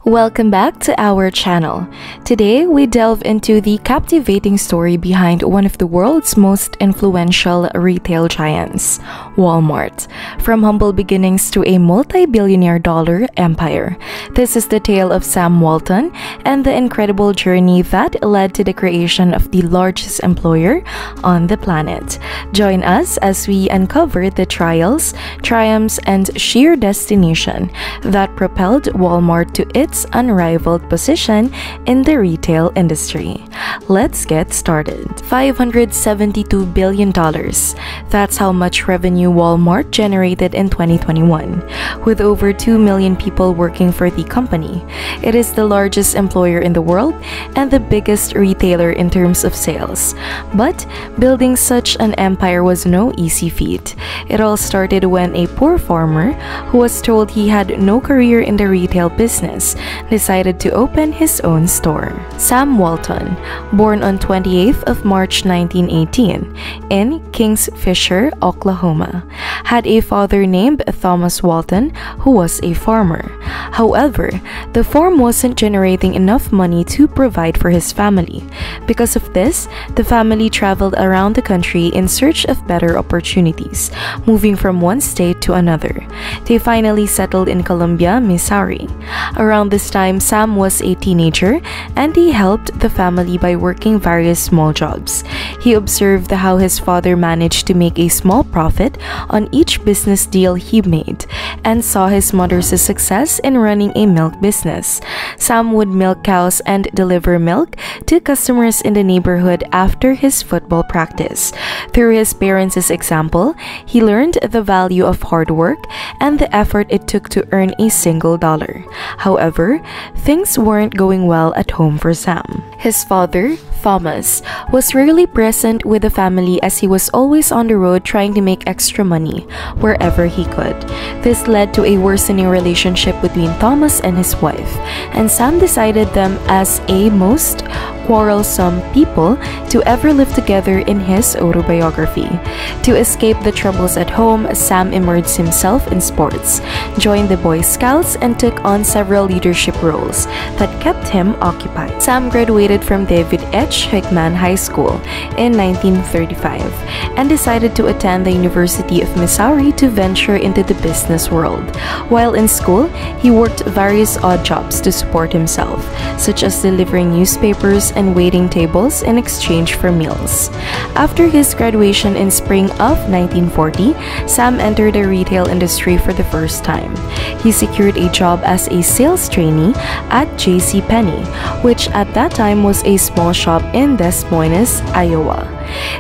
Welcome back to our channel. Today, we delve into the captivating story behind one of the world's most influential retail giants, Walmart. From humble beginnings to a multi-billionaire dollar empire, this is the tale of Sam Walton and the incredible journey that led to the creation of the largest employer on the planet. Join us as we uncover the trials, triumphs, and sheer destination that propelled Walmart to its unrivaled position in the retail industry. Let's get started. $572 billion. That's how much revenue Walmart generated in 2021, with over 2 million people working for the company. It is the largest employer in the world and the biggest retailer in terms of sales. But building such an empire was no easy feat. It all started when a poor farmer, who was told he had no career in the retail business, decided to open his own store. Sam Walton, born on 28th of March 1918 in Kingfisher, Oklahoma, had a father named Thomas Walton who was a farmer. However, the farm wasn't generating enough money to provide for his family. Because of this, the family traveled around the country in search of better opportunities, moving from one state to another. They finally settled in Columbia, Missouri. Around this time, Sam was a teenager and he helped the family by working various small jobs. He observed how his father managed to make a small profit on each business deal he made and saw his mother's success in running a milk business. Sam would milk cows and deliver milk to customers in the neighborhood after his football practice. Through his parents' example, he learned the value of hard work and the effort it took to earn a single dollar. However, things weren't going well at home for Sam. His father, Thomas, was rarely present with the family as he was always on the road trying to make extra money wherever he could. This led to a worsening relationship between Thomas and his wife, and Sam decided them as a most quarrelsome people to ever live together in his autobiography. To escape the troubles at home, Sam immersed himself in sports, joined the Boy Scouts, and took on several leadership roles that kept him occupied. Sam graduated from David H. Hickman High School in 1935 and decided to attend the University of Missouri to venture into the business world. While in school, he worked various odd jobs to support himself, such as delivering newspapers and waiting tables in exchange for meals. After his graduation in spring of 1940, Sam entered the retail industry for the first time. He secured a job as a sales trainee at JCPenney, which at that time was a small shop in Des Moines, Iowa.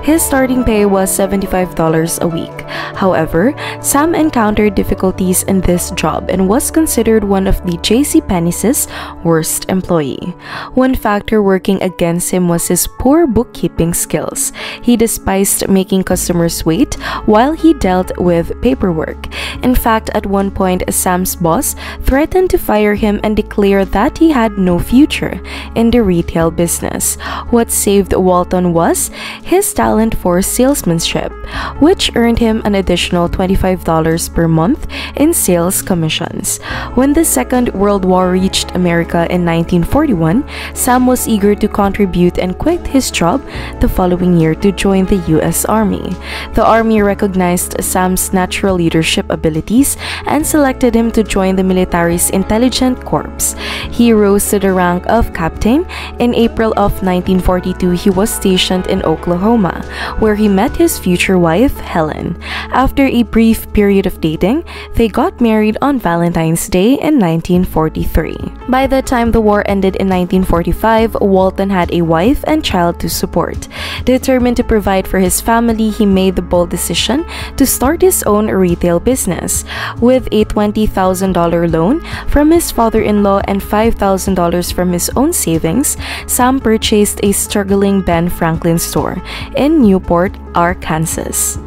His starting pay was $75 a week. However, Sam encountered difficulties in this job and was considered one of the JCPenney's worst employee. One factor working against him was his poor bookkeeping skills. He despised making customers wait while he dealt with paperwork. In fact, at one point, Sam's boss threatened to fire him and declare that he had no future in the retail business. What saved Walton was his talent for salesmanship, which earned him an additional $25 per month in sales commissions. When the Second World War reached America in 1941, Sam was eager to contribute and quit his job the following year to join the U.S. Army. The Army recognized Sam's natural leadership abilities and selected him to join the military's Intelligence Corps. He rose to the rank of captain. In April of 1942, he was stationed in Oklahoma, where he met his future wife, Helen. After a brief period of dating, they got married on Valentine's Day in 1943. By the time the war ended in 1945, Walton had a wife and child to support. Determined to provide for his family, he made the bold decision to start his own retail business. With a $20,000 loan from his father-in-law and $5,000 from his own savings, Sam purchased a struggling Ben Franklin store in Newport, Arkansas.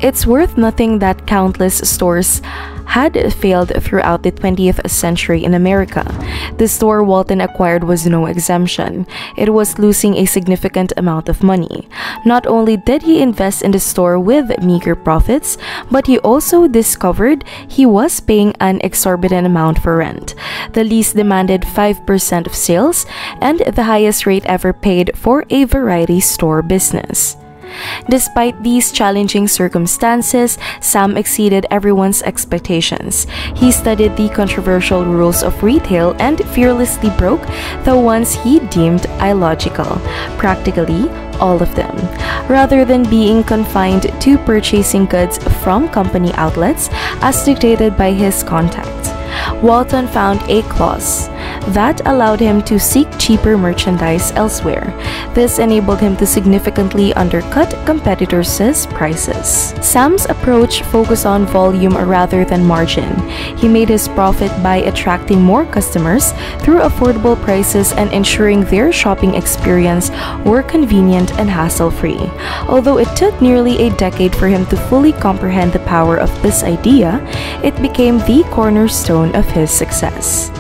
It's worth noting that countless stores had failed throughout the 20th century in America. The store Walton acquired was no exemption. It was losing a significant amount of money. Not only did he invest in the store with meager profits, but he also discovered he was paying an exorbitant amount for rent. The lease demanded 5% of sales and the highest rate ever paid for a variety store business. Despite these challenging circumstances, Sam exceeded everyone's expectations. He studied the controversial rules of retail and fearlessly broke the ones he deemed illogical, practically all of them. Rather than being confined to purchasing goods from company outlets as dictated by his contacts, Walton found a clause that allowed him to seek cheaper merchandise elsewhere. This enabled him to significantly undercut competitors' prices. Sam's approach focused on volume rather than margin. He made his profit by attracting more customers through affordable prices and ensuring their shopping experience were convenient and hassle-free. Although it took nearly a decade for him to fully comprehend the power of this idea, it became the cornerstone of his success.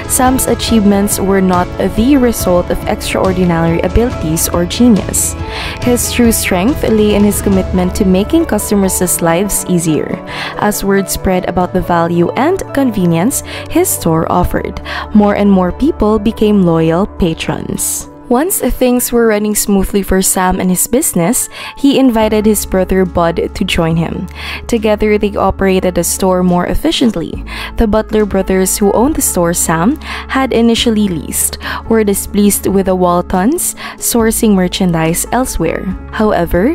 Sam's achievements were not the result of extraordinary abilities or genius. His true strength lay in his commitment to making customers' lives easier. As word spread about the value and convenience his store offered, more and more people became loyal patrons. Once things were running smoothly for Sam and his business, he invited his brother Bud to join him. Together, they operated the store more efficiently. The Butler brothers, who owned the store Sam had initially leased, were displeased with the Waltons sourcing merchandise elsewhere. However,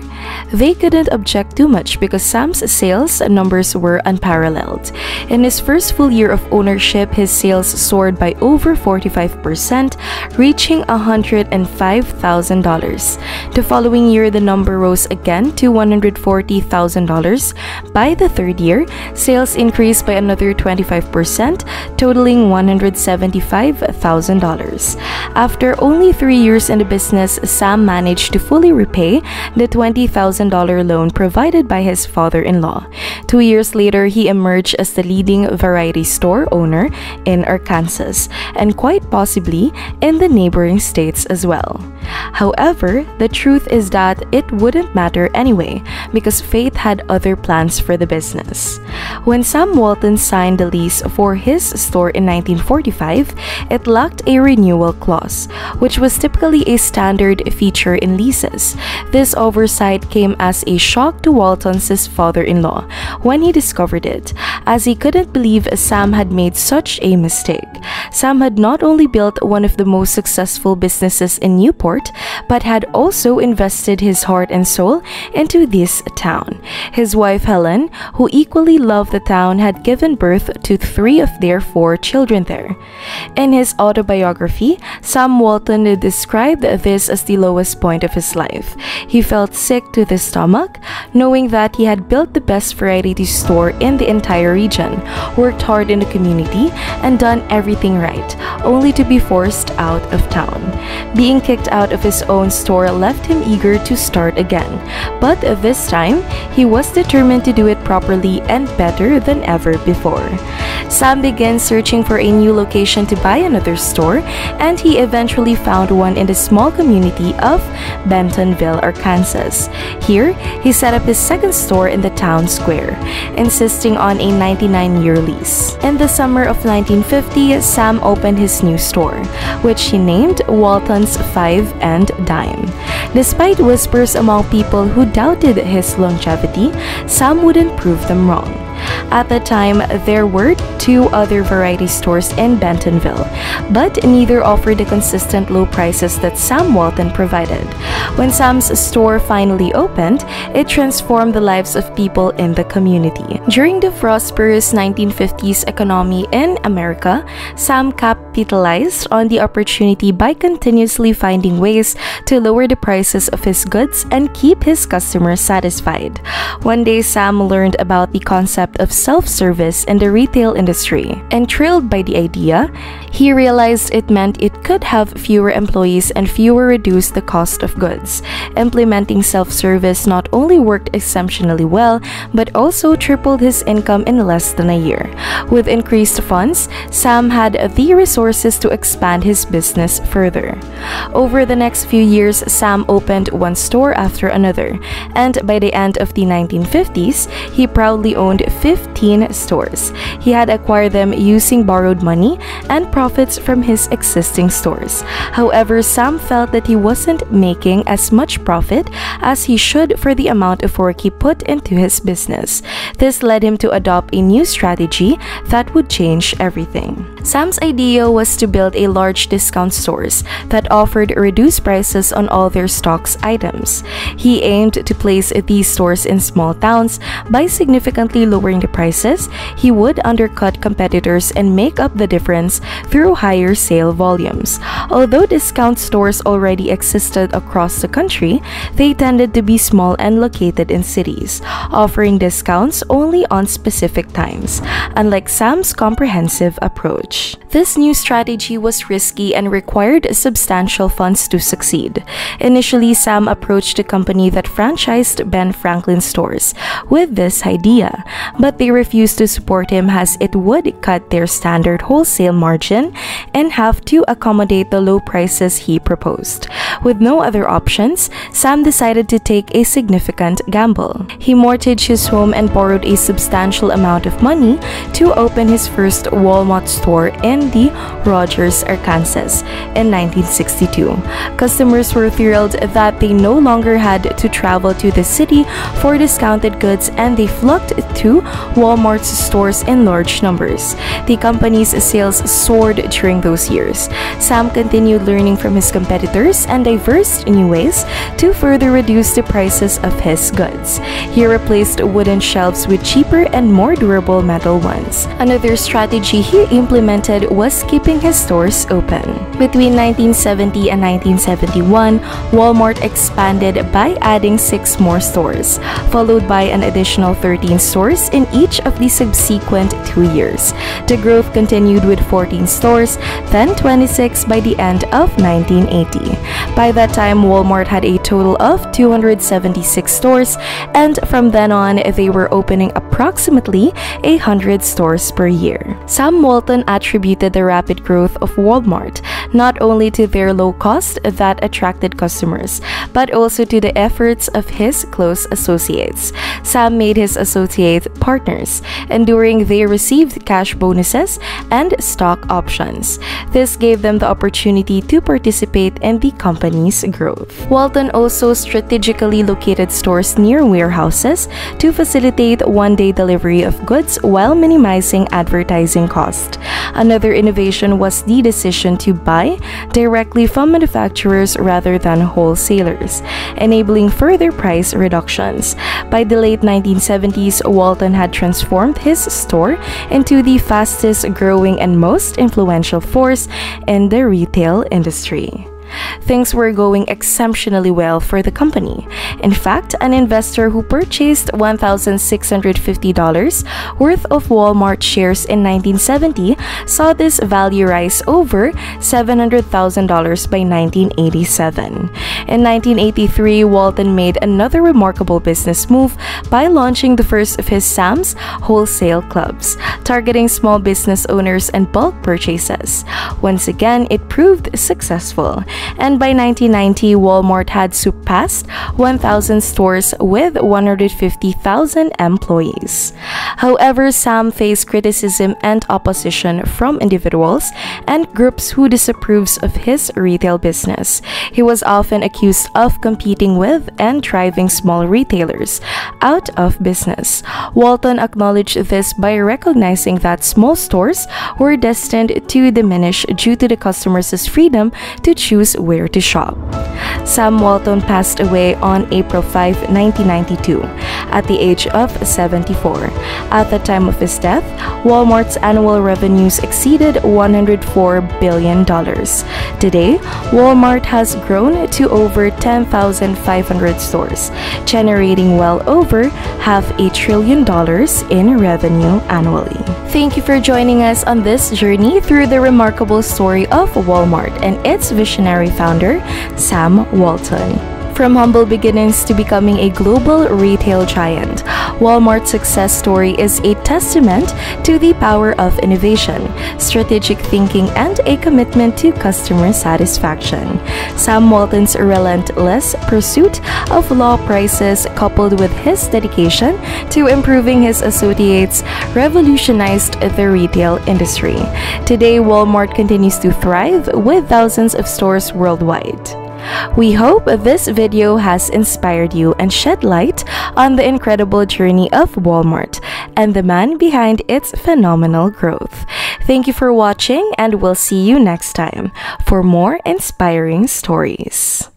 they couldn't object too much because Sam's sales numbers were unparalleled. In his first full year of ownership, his sales soared by over 45%, reaching $105,000. The following year, the number rose again to $140,000. By the third year, sales increased by another 25%, totaling $175,000. After only 3 years in the business, Sam managed to fully repay the $20,000 loan provided by his father-in-law. 2 years later, he emerged as the leading variety store owner in Arkansas, and quite possibly in the neighboring states as well. However, the truth is that it wouldn't matter anyway, because fate had other plans for the business. When Sam Walton signed the lease for his store in 1945, it lacked a renewal clause, which was typically a standard feature in leases. This oversight came as a shock to Walton's father-in-law when he discovered it, as he couldn't believe Sam had made such a mistake. Sam had not only built one of the most successful businesses in Newport, but had also invested his heart and soul into this town. His wife Helen, who equally loved the town, had given birth to 3 of their 4 children there. In his autobiography, Sam Walton described this as the lowest point of his life. He felt sick to the stomach, knowing that he had built the best variety store in the entire region, worked hard in the community, and done everything right, only to be forced out of town. Being kicked out of his own store left him eager to start again, but this time, he was determined to do it properly and better than ever before. Sam began searching for a new location to buy another store, and he eventually found one in the small community of Bentonville, Arkansas. Here, he set up his second store in the town square, insisting on a 99-year lease. In the summer of 1950, Sam opened his new store, which he named Walton's Five and Dime. Despite whispers among people who doubted his longevity, Sam wouldn't prove them wrong. At the time, there were 2 other variety stores in Bentonville, but neither offered the consistent low prices that Sam Walton provided. When Sam's store finally opened, it transformed the lives of people in the community. During the prosperous 1950s economy in America, Sam capitalized on the opportunity by continuously finding ways to lower the prices of his goods and keep his customers satisfied. One day, Sam learned about the concept of self-service in the retail industry, and thrilled by the idea, he He realized it meant it could have fewer employees and fewer reduce the cost of goods. Implementing self-service not only worked exceptionally well, but also tripled his income in less than a year. With increased funds, Sam had the resources to expand his business further. Over the next few years, Sam opened one store after another, and by the end of the 1950s, he proudly owned 15 stores. He had acquired them using borrowed money and profits from his existing stores. However, Sam felt that he wasn't making as much profit as he should for the amount of work he put into his business. This led him to adopt a new strategy that would change everything. Sam's idea was to build a large discount stores that offered reduced prices on all their stocks items. He aimed to place these stores in small towns. By significantly lowering the prices, he would undercut competitors and make up the difference through higher sale volumes. Although discount stores already existed across the country, they tended to be small and located in cities, offering discounts only on specific times, unlike Sam's comprehensive approach. This new strategy was risky and required substantial funds to succeed. Initially, Sam approached a company that franchised Ben Franklin stores with this idea, but they refused to support him as it would cut their standard wholesale margin in half to accommodate the low prices he proposed. With no other options, Sam decided to take a significant gamble. He mortgaged his home and borrowed a substantial amount of money to open his first Wal-Mart store in the Rogers, Arkansas in 1962. Customers were thrilled that they no longer had to travel to the city for discounted goods, and they flocked to Walmart's stores in large numbers. The company's sales soared during those years. Sam continued learning from his competitors and diverse new ways to further reduce the prices of his goods. He replaced wooden shelves with cheaper and more durable metal ones. Another strategy he implemented was keeping his stores open. Between 1970 and 1971, Walmart expanded by adding 6 more stores, followed by an additional 13 stores in each of the subsequent 2 years. The growth continued with 14 stores, then 26 by the end of 1980. By that time, Walmart had a total of 276 stores, and from then on, they were opening approximately 100 stores per year. Sam Walton attributed the rapid growth of Walmart not only to their low cost that attracted customers, but also to the efforts of his close associates. Sam made his associates partners, ensuring they received cash bonuses and stock options. This gave them the opportunity to participate in the company's growth. Walton also strategically located stores near warehouses to facilitate one-day delivery of goods while minimizing advertising cost. Another innovation was the decision to buy directly from manufacturers rather than wholesalers, enabling further price reductions. By the late 1970s, Walton had transformed his store into the fastest growing and most influential force in the retail industry. Things were going exceptionally well for the company. In fact, an investor who purchased $1,650 worth of Walmart shares in 1970 saw this value rise over $700,000 by 1987. In 1983, Walton made another remarkable business move by launching the first of his Sam's wholesale clubs, targeting small business owners and bulk purchases. Once again, it proved successful, and by 1990, Walmart had surpassed 1,000 stores with 150,000 employees. However, Sam faced criticism and opposition from individuals and groups who disapproves of his retail business. He was often accused of competing with and driving small retailers out of business. Walton acknowledged this by recognizing that small stores were destined to diminish due to the customers' freedom to choose knows where to shop. Sam Walton passed away on April 5, 1992, at the age of 74. At the time of his death, Walmart's annual revenues exceeded $104 billion. Today, Walmart has grown to over 10,500 stores, generating well over $500 billion in revenue annually. Thank you for joining us on this journey through the remarkable story of Walmart and its visionary founder, Sam Walton. From humble beginnings to becoming a global retail giant, Walmart's success story is a testament to the power of innovation, strategic thinking, and a commitment to customer satisfaction. Sam Walton's relentless pursuit of low prices, coupled with his dedication to improving his associates, revolutionized the retail industry. Today, Walmart continues to thrive with thousands of stores worldwide. We hope this video has inspired you and shed light on the incredible journey of Walmart and the man behind its phenomenal growth. Thank you for watching, and we'll see you next time for more inspiring stories.